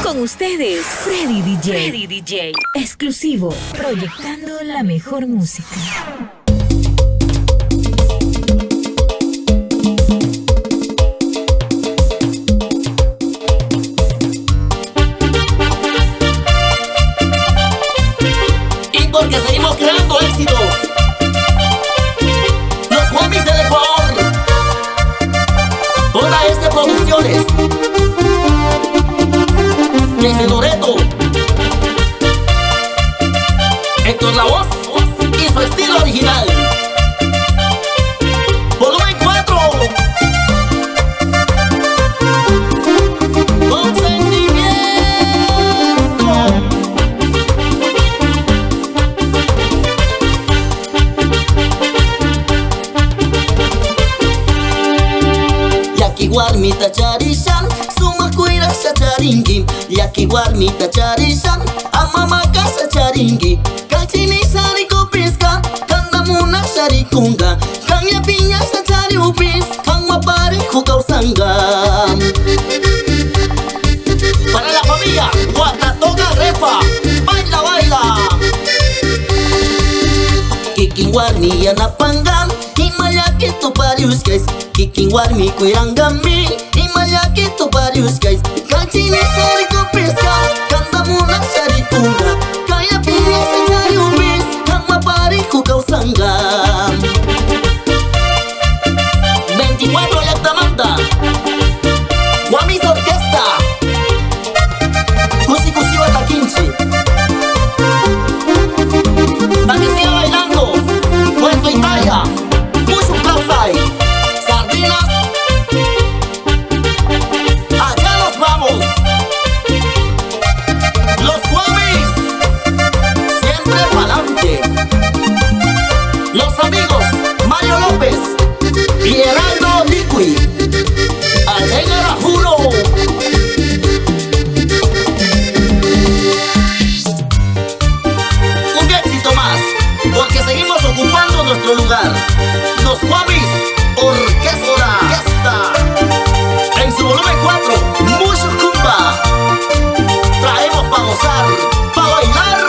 Con ustedes, Freddy DJ. Freddy DJ. Exclusivo, proyectando la mejor música. Y porque seguimos creando éxitos, los homies del Ecuador, Toda S Producciones, desde Loreto, Héctor La Voz y su estilo original. Volumen 4. Con sentimiento. Yaki warmita charishan, suma kuira sa charingi. Yaki warmita charishan, amamaka sa charingi. Kachini sari kopiska, kanda muna sari kunga. Kanya pinya sa chari upis, kang mapari hukaw sangga. Para la familia, Guatatoca Refa, baila, baila. Kiking warmi ya napangam, himayaki to parius guys. Kiking warmi kuirangami, himayaki to parius guys. Kachini sari kopiska, kanda muna sari kunga. Kaya pinya sa chari upis, kang mapari hukaw sangga. 24 Yactamanta, Guamis Orquesta, Cusi Cusi Bata 15. Pa' que siga bailando, Puerto Italia, Mucho Plaza, Sardinas, allá nos vamos. Los Guamis, siempre pa'lante. Los amigos Mario López y Heraldo Liqui, allá en Arajuro. Un éxito más, porque seguimos ocupando nuestro lugar. Los Guamis Orquesta, en su volumen 4, mucho cumba. Traemos pa' gozar, pa' bailar.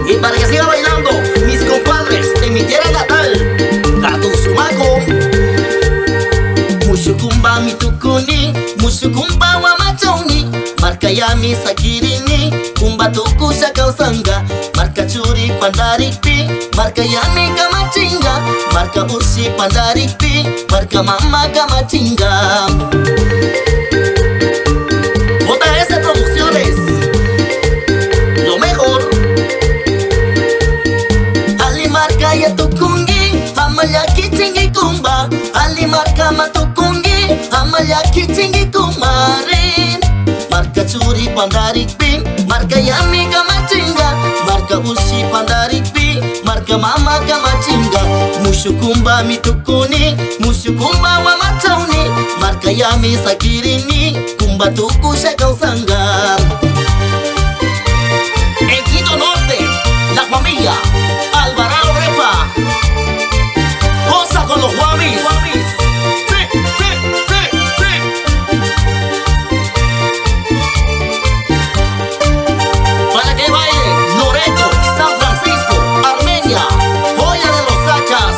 Y para que siga bailando, mis compadres en mi tierra natal, Catuzumaco. Mucho cumba mi tukuni, mucho cumba wa machauni. Marca yami sakirini, kumba tuku shakausanga. Marca churi pandarikpi, marca yami kamachinga. Marca ursi pandarikpi, marca mama kamachinga. JS Producciones, lo mejor. Ali marca ya tukungi, amayaki chingi kumba. Ali marca matukungi, amayaki chingi kumarin. Marca churi pandarikpi, marca yami kamachinga. Marca ushi pandarikpi, marca mama kamachinga. Mushukumba mitukuni, mushukumba wa machauni. Marca yami sakirini, kumba tuku shakausanga. En Quito Norte, la familia Alvarado Refa, goza con los Guamis. Sí, sí, sí, sí. Para que baile Loreto, San Francisco, Armenia, Joya de los Hachas.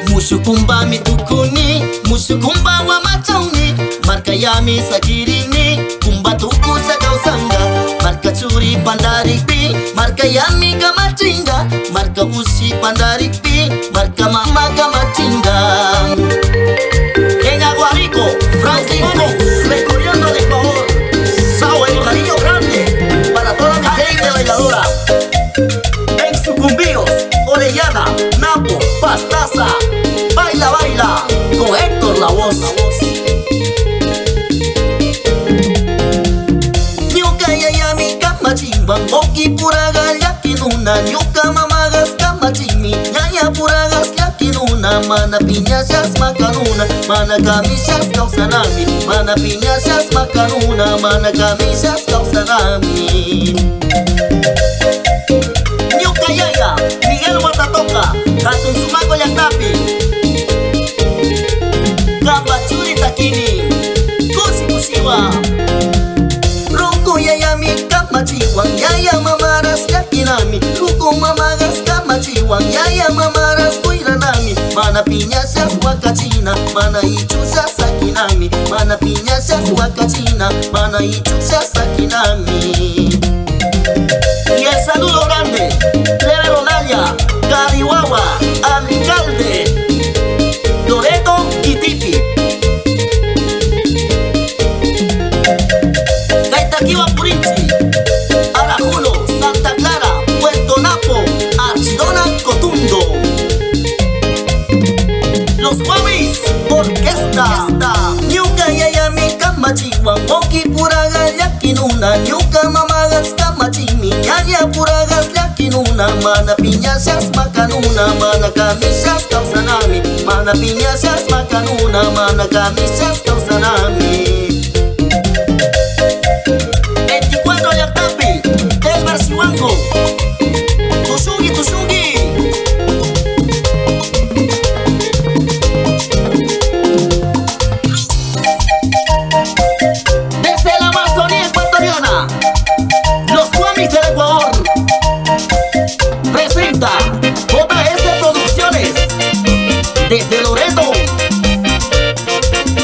Mushukumba mitukuni, mushukumba wa machauni. Marca yami sakirini, kumba tuku shakausanga. Marca churi pandarikpi, marca yami kamachinga. Marca ushi pandarikpi, marca mama kamachinga. En Aguarico, Francisco, recorriendo el Ecuador. Sao, el cariño grande para toda mi gente bailadora. En Sucumbíos, Orellana, Napo, Pastaza, baila, baila, con Héctor La Voz. Nyuka yayami kamachimba, oki puraga yakinuna. Nyuka mamagas kamachimi, yaya puragas yakinuna. Mana piñachas macanuna, mana camisas causanami. Mana piñachas macanuna, mana camisas causanami. wan yaya mamaras kuiranami, mana piñasas wakachina, mana ichusas sakinami, mana piñasas wakachina, mana ichusas sakinami. Y el saludo grande, Leve Ronalia, Carihuahua, alcalde, Loreto y Tipi. Gaitaquiwa Purinchi, Arajulo, Santa Clara, Puerto Napo, Archidona, Cotundo. Los Guamis, Orquesta, Ñuka Yayami Kamachiwa, Moki Puragas Yakinuna, Ñuka Mamagas Kamachimi, Ñaña Puragas Yakinuna, Mana Piñasas Macanuna, Mana Camisas Causanami, Mana Piñasas Macanuna, Mana Camisas Causanami. 24 Yartapi, del Barcihuanco, Tusungi, Tusungi. Desde la Amazonía ecuatoriana, los Guamis del Ecuador, presenta JS Producciones, desde Loreto,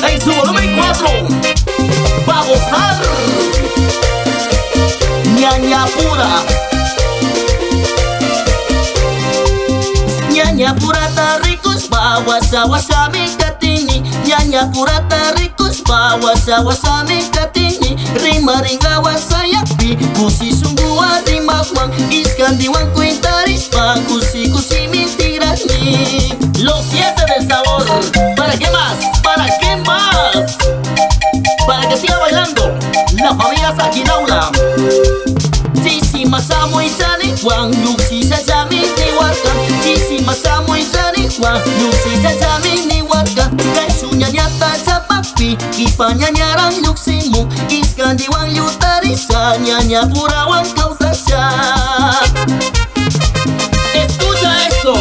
en su volumen 4, va a gozar Ñaña Pura. Ñaña Pura ta ricos pa wasa wasa mi katini, Ñaña Pura ta ricos pa wasa wasa mi katini, rima ringa wasa yapi, kusi sungguha rima wang, iskandiwan kuintaris pa, kusi kusi mintirani. Los 7 del sabor, ¿para qué más? ¿Para qué más? Para que siga bailando la familia Sakinaula. Sisi masamu isani wang, luksi sasami ni warka, sisi masamu isani wang, luksi sasami ni warka. Kaisu nyanyata sapapi, kipa nyanyaran luksimu, iskandi wang yutarisa, Ñaña Pura wang kausasya. Escucha esto,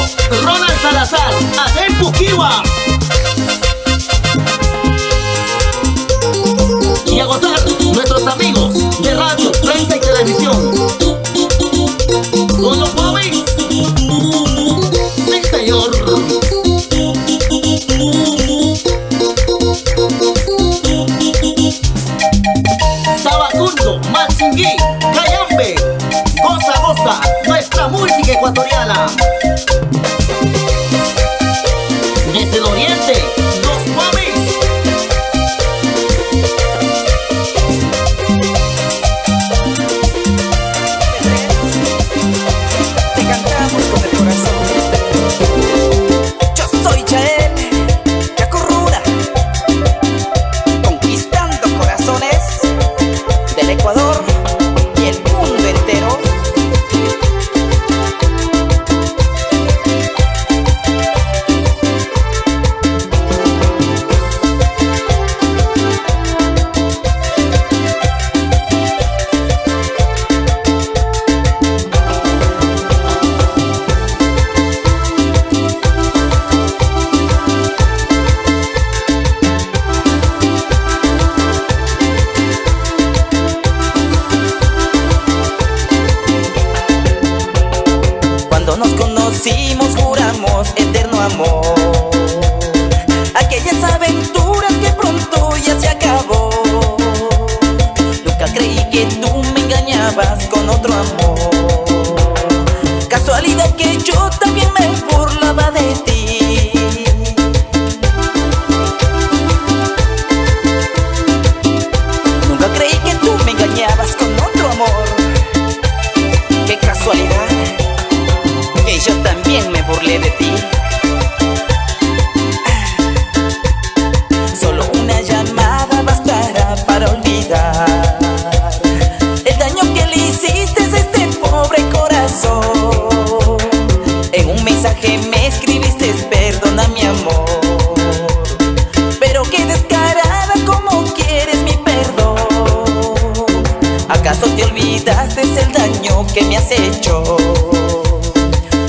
Ronald Salazar, Adel Puquiwa. Y a gozar nuestros amigos de radio, prensa y televisión. Con los Guamis, sí señor. Tabacundo, Machinguí, Cayambe, goza, goza, nuestra música ecuatoriana. Desde el oriente, los Guamis. Te cantamos con el corazón. Yo soy Yael, Yacurrura, conquistando corazones del Ecuador y el mundo entero. Cuando nos conocimos juramos eterno amor, aquellas aventuras que pronto ya se acabó. Nunca creí que tú me engañabas con otro amor, casualidad que yo también me burlaba de ti. Nunca creí que tú me engañabas con otro amor, qué casualidad que yo también me burlé de ti. Solo una llamada bastará para olvidar el daño que le hiciste a este pobre corazón. En un mensaje me escribiste: perdona mi amor, pero qué descarada, ¿cómo quieres mi perdón? ¿Acaso te olvidaste el daño que me has hecho?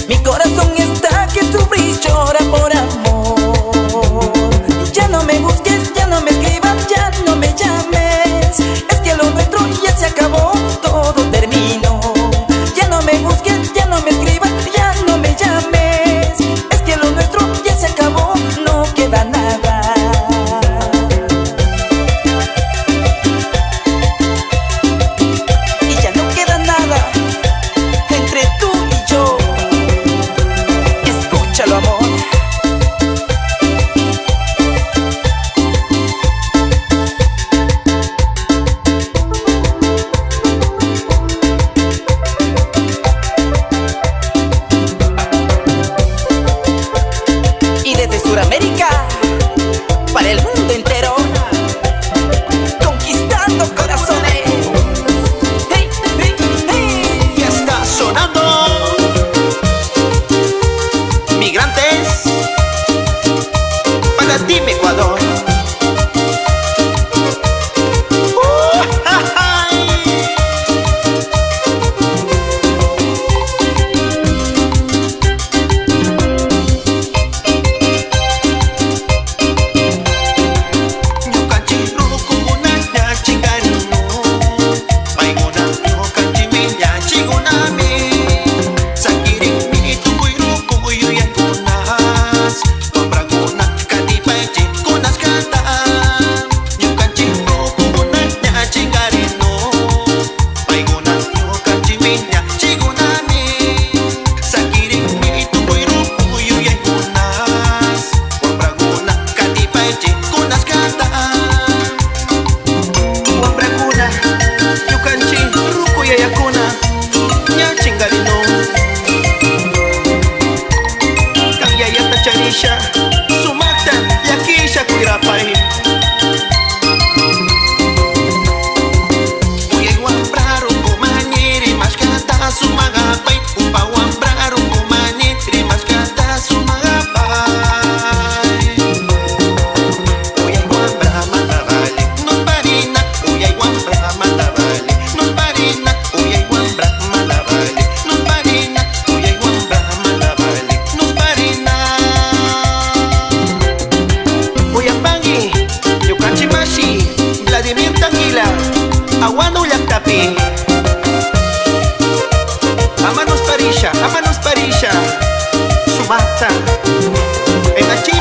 Mi corazón está que sufre y llora por amor. Ya no me busques, ya no me escribas, ya no me llames. Es que lo nuestro ya se acabó, todo terminó. Ya no me busques, ya no me escribas, ya no me llames.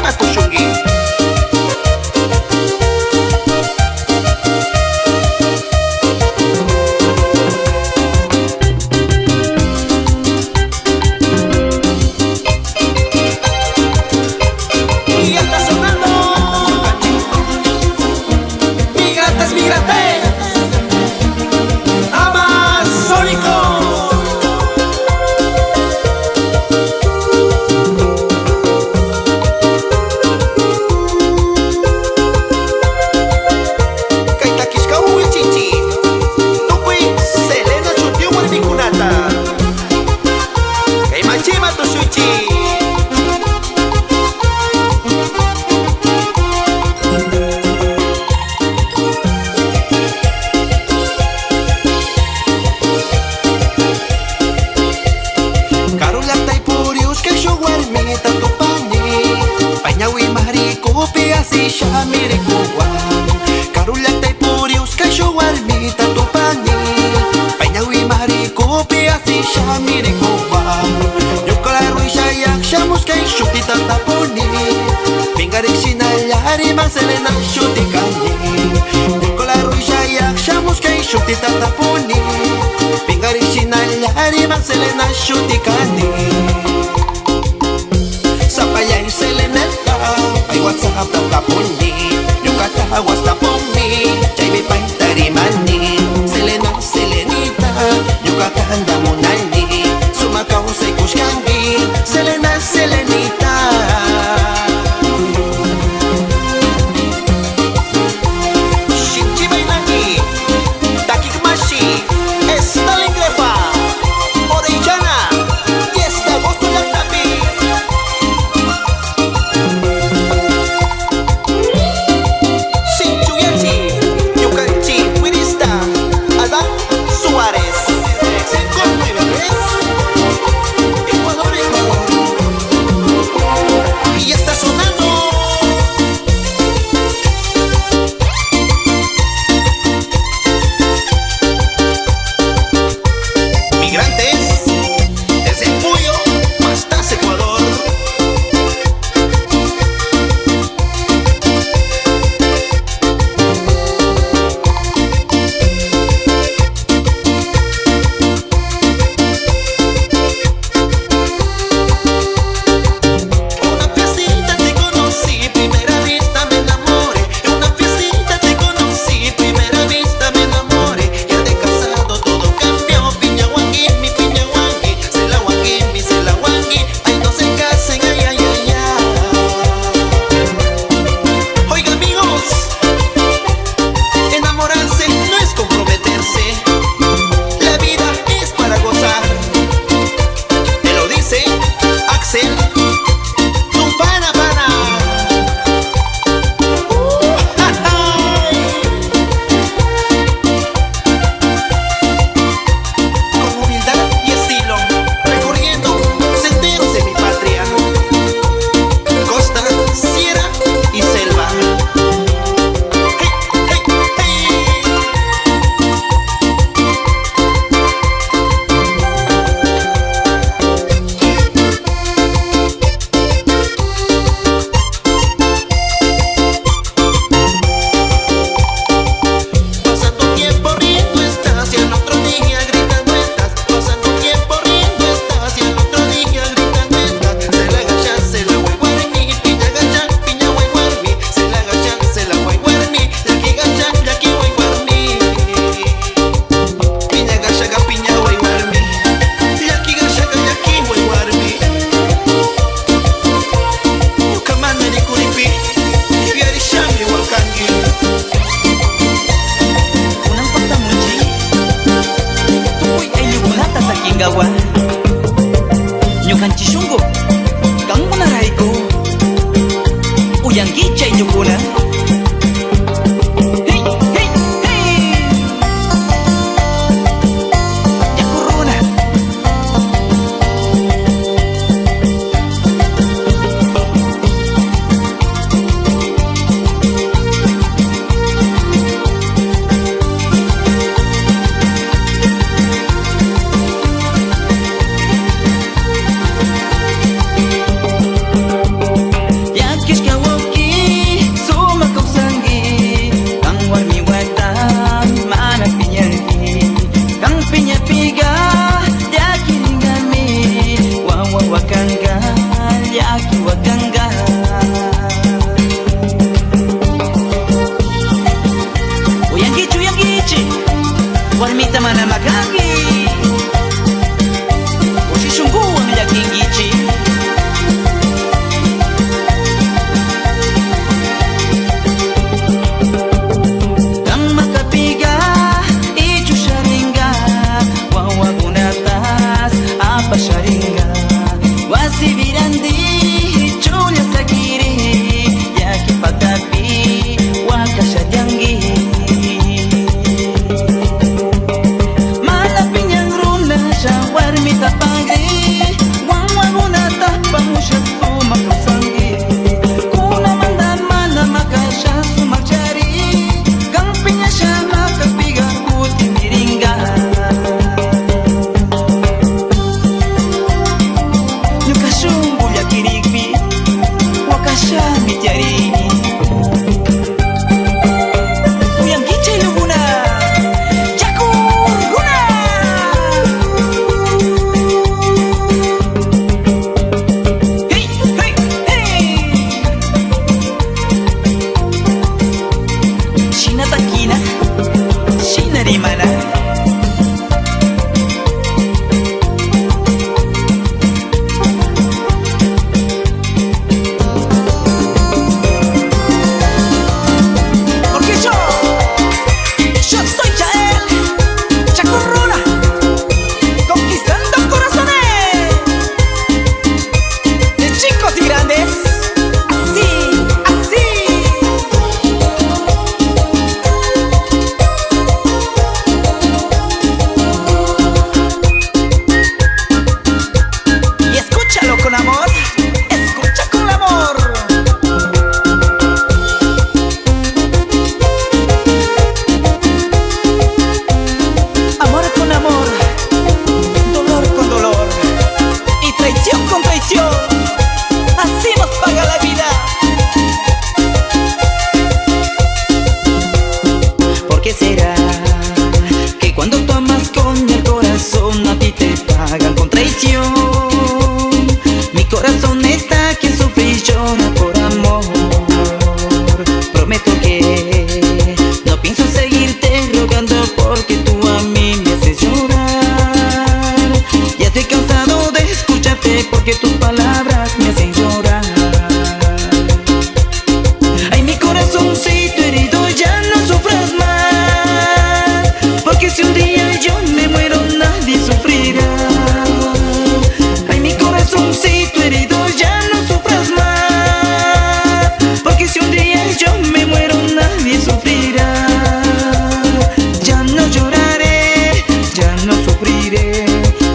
machima tushungi. Y ya está sonando Migrantes, migrantes Amazónico. Selena shutikani Nikola ruisha yakshamus kay shuti tatapuni Pingari shinalari man Selena shutikani Sapayay Seleneta ay WhatsApp tatapuni Yung katawas tapumi Chay may pagtarimani Selena, Selenita Yung kakahanda mo nani Sumakaw sa'y kushkangi Selena, Selenita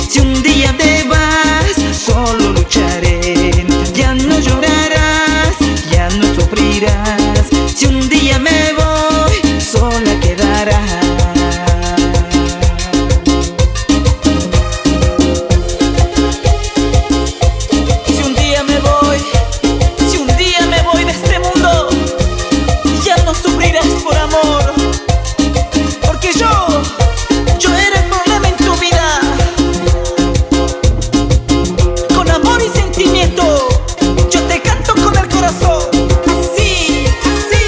Si un día te vas, solo lucharé. Ya no llorarás, ya no sufrirás. Si un día me voy, sola quedarás. Si un día me voy, si un día me voy de este mundo, ya no sufrirás por amor. Porque yo era el problema en tu vida. Con amor y sentimiento, yo te canto con el corazón. Así, así.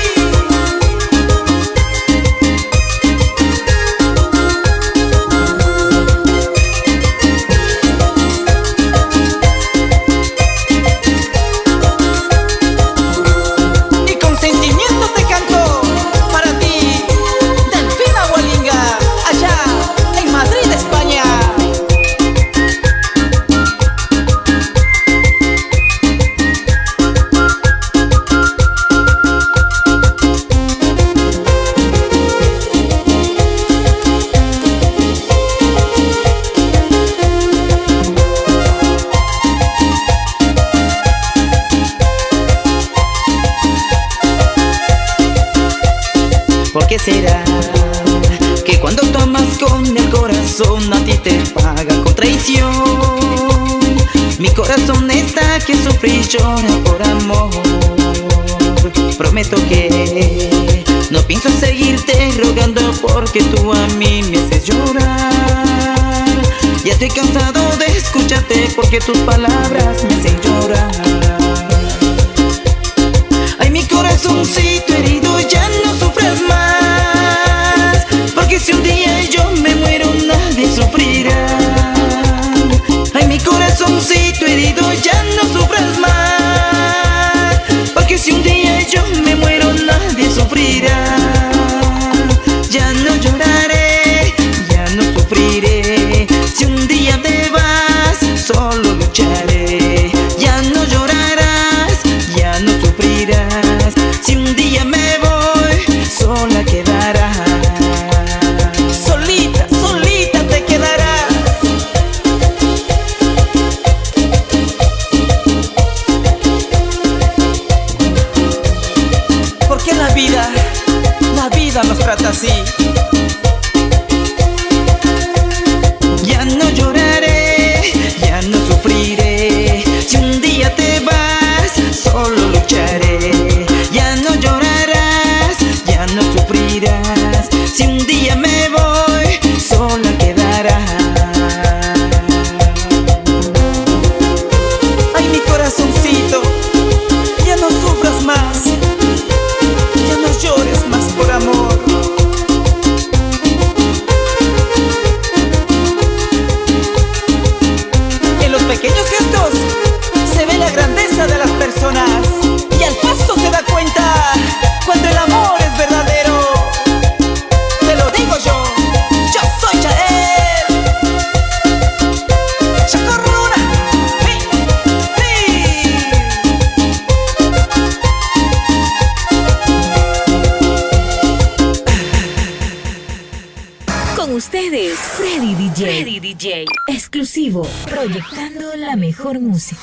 Y con sentimiento te canto para ti, Delfina Wallinga, allá en Madrid, España. ¿Por qué será que cuando tomas con el corazón a ti te paga con traición? Mi corazón está que sufre y llora por amor. Prometo que no pienso seguirte rogando porque tú a mí me haces llorar. Ya estoy cansado de escucharte porque tus palabras me hacen llorar. Ay, mi corazoncito herido, ya no sufras más, porque si un día yo me muero nadie sufrirá. Ay, mi corazoncito herido, ya no sufras más, porque si un día yo me muero nadie sufrirá. Ya no lloraré, ya no sufriré. Si un día te vas, solo lucharé. Ya no llorarás, ya no sufrirás. Si un día me voy, sola quedarás. Solita, solita te quedarás. Porque la vida nos trata así. Ya no lloraré, ya no sufriré. Si un día te vas, solo lucharé. Ya no llorarás, ya no sufrirás. Si un día me voy, sola quedarás. Ay, mi corazoncito, ya no sufras más, ya no llores más por amor. En los pequeños gestos se ve la grandeza de las personas, y al paso se da cuenta cuando el amor es verdadero. Te lo digo yo soy Chael Chacorruna. Con ustedes, Freddy DJ. Exclusivo, proyectando la mejor música.